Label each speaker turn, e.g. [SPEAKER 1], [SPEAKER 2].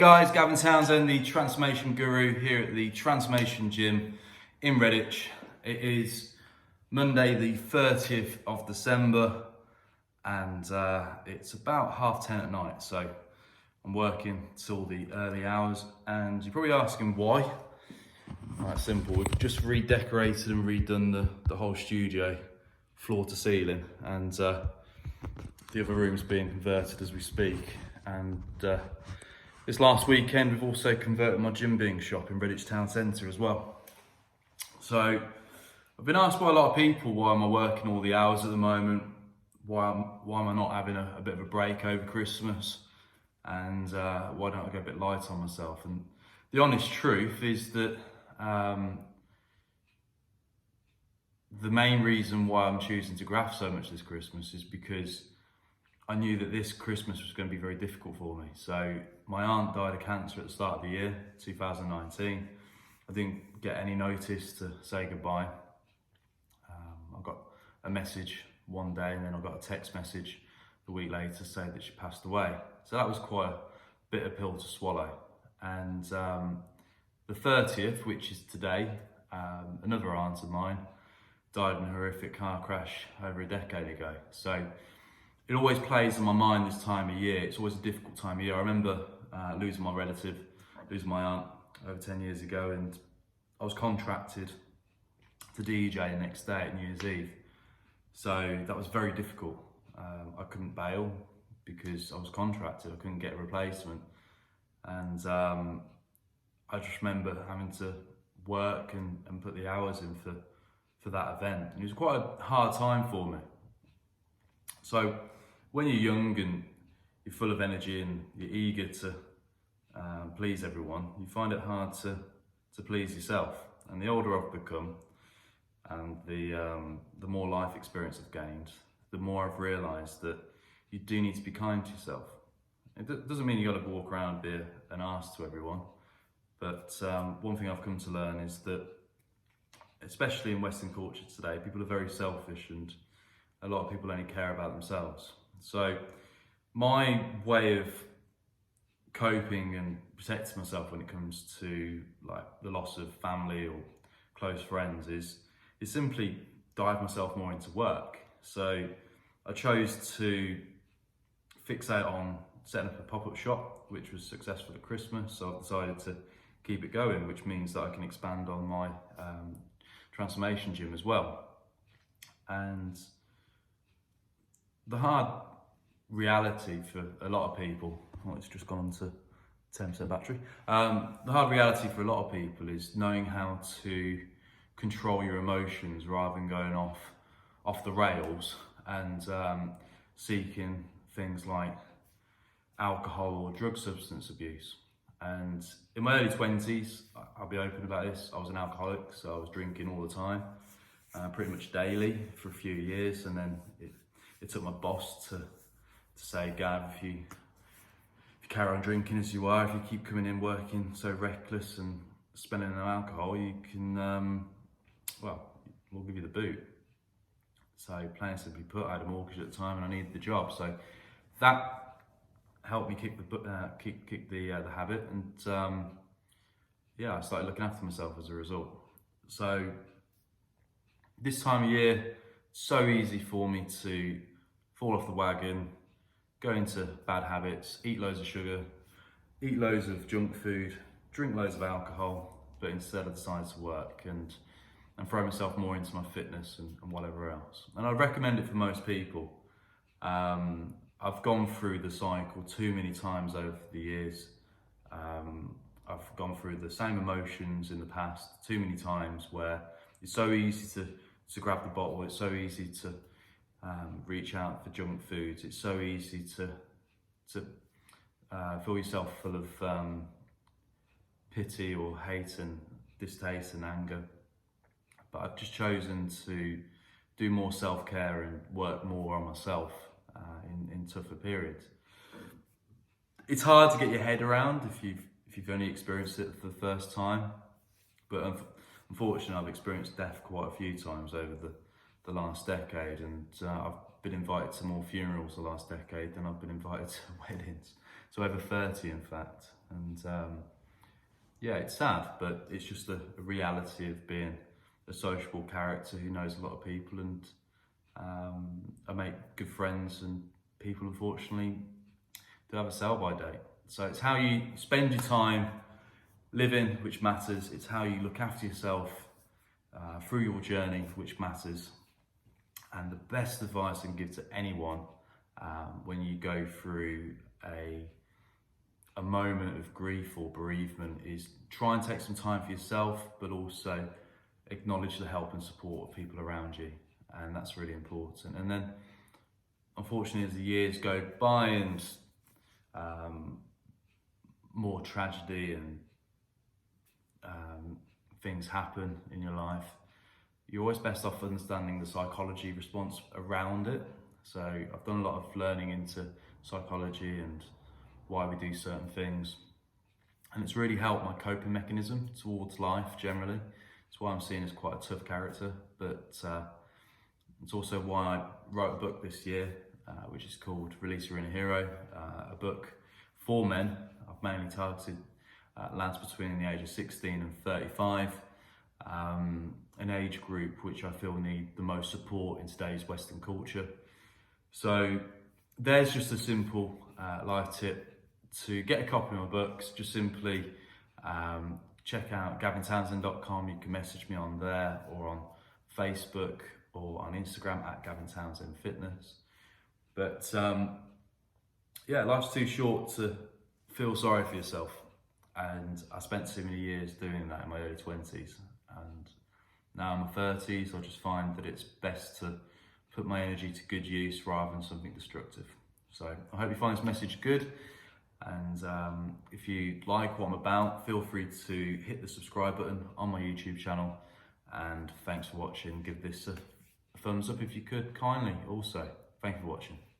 [SPEAKER 1] Guys, Gavin Townsend, the transformation guru here at the Transformation Gym in Redditch. It is Monday the 30th of December and it's about 10:30 at night, so I'm working till the early hours, and you're probably asking why. Quite simple, we've just redecorated and redone the whole studio, floor to ceiling, and the other room's being converted as we speak. And this last weekend, we've also converted my gym being shop in Redditch Town Centre as well. So I've been asked by a lot of people, why am I working all the hours at the moment? Why am I not having a bit of a break over Christmas? And why don't I go a bit light on myself? And the honest truth is that the main reason why I'm choosing to graft so much this Christmas is because I knew that this Christmas was going to be very difficult for me. So my aunt died of cancer at the start of the year, 2019. I didn't get any notice to say goodbye. I got a message one day, and then I got a text message the week later to say that she passed away. So that was quite a bitter pill to swallow. And the 30th, which is today, another aunt of mine died in a horrific car crash over a decade ago. So it always plays in my mind this time of year. It's always a difficult time of year. I remember losing my relative, losing my aunt over 10 years ago, and I was contracted to DJ the next day at New Year's Eve. So that was very difficult. I couldn't bail because I was contracted. I couldn't get a replacement. And I just remember having to work and put the hours in for that event. And it was quite a hard time for me. So when you're young and you're full of energy and you're eager to please everyone, you find it hard to please yourself. And the older I've become, and the more life experience I've gained, the more I've realised that you do need to be kind to yourself. It doesn't mean you got to walk around and be an arse to everyone, but one thing I've come to learn is that, especially in Western culture today, people are very selfish, and a lot of people only care about themselves. So my way of coping and protecting myself when it comes to like the loss of family or close friends is simply dive myself more into work. So I chose to fixate on setting up a pop-up shop, which was successful at Christmas. So I've decided to keep it going, which means that I can expand on my transformation gym as well. And the hard reality for a lot of people, well, it's just gone on to 10% battery. The hard reality for a lot of people is knowing how to control your emotions rather than going off the rails and seeking things like alcohol or drug substance abuse. And in my early 20s, I'll be open about this, I was an alcoholic, so I was drinking all the time, pretty much daily for a few years, and then it took my boss to say, Gav, if you carry on drinking as you are, if you keep coming in working so reckless and spending on alcohol, you can, we'll give you the boot. So plain simply put, I had a mortgage at the time and I needed the job. So that helped me kick the habit, and I started looking after myself as a result. So this time of year, so easy for me to fall off the wagon, go into bad habits, eat loads of sugar, eat loads of junk food, drink loads of alcohol, but instead I decided to work and throw myself more into my fitness and whatever else. And I'd recommend it for most people. I've gone through the cycle too many times over the years. I've gone through the same emotions in the past too many times, where it's so easy to grab the bottle, it's so easy to reach out for junk foods, it's so easy to feel yourself full of pity or hate and distaste and anger. But I've just chosen to do more self-care and work more on myself in tougher periods. It's hard to get your head around if you've only experienced it for the first time, but unfortunately I've experienced death quite a few times over the last decade, and I've been invited to more funerals the last decade than I've been invited to weddings. So over 30 in fact. And yeah, it's sad, but it's just a reality of being a sociable character who knows a lot of people, and I make good friends, and people unfortunately do have a sell-by date. So it's how you spend your time living which matters. It's how you look after yourself through your journey which matters. And the best advice I can give to anyone when you go through a moment of grief or bereavement is try and take some time for yourself, but also acknowledge the help and support of people around you. And that's really important. And then, unfortunately, as the years go by and more tragedy and things happen in your life, you're always best off understanding the psychology response around it. So I've done a lot of learning into psychology and why we do certain things, and it's really helped my coping mechanism towards life generally. It's why I'm seen as quite a tough character, but it's also why I wrote a book this year, which is called Release Your Inner Hero, a book for men. I've mainly targeted lads between the age of 16 and 35, an age group which I feel need the most support in today's Western culture. So there's just a simple life tip. To get a copy of my books, just simply check out gavintownsend.com. You can message me on there, or on Facebook, or on Instagram at gavintownsendfitness. But yeah, life's too short to feel sorry for yourself, and I spent too many years doing that in my early 20s, and now in my 30s I just find that it's best to put my energy to good use rather than something destructive. So I hope you find this message good. And if you like what I'm about, feel free to hit the subscribe button on my YouTube channel. And thanks for watching. Give this a thumbs up if you could, kindly also. Thank you for watching.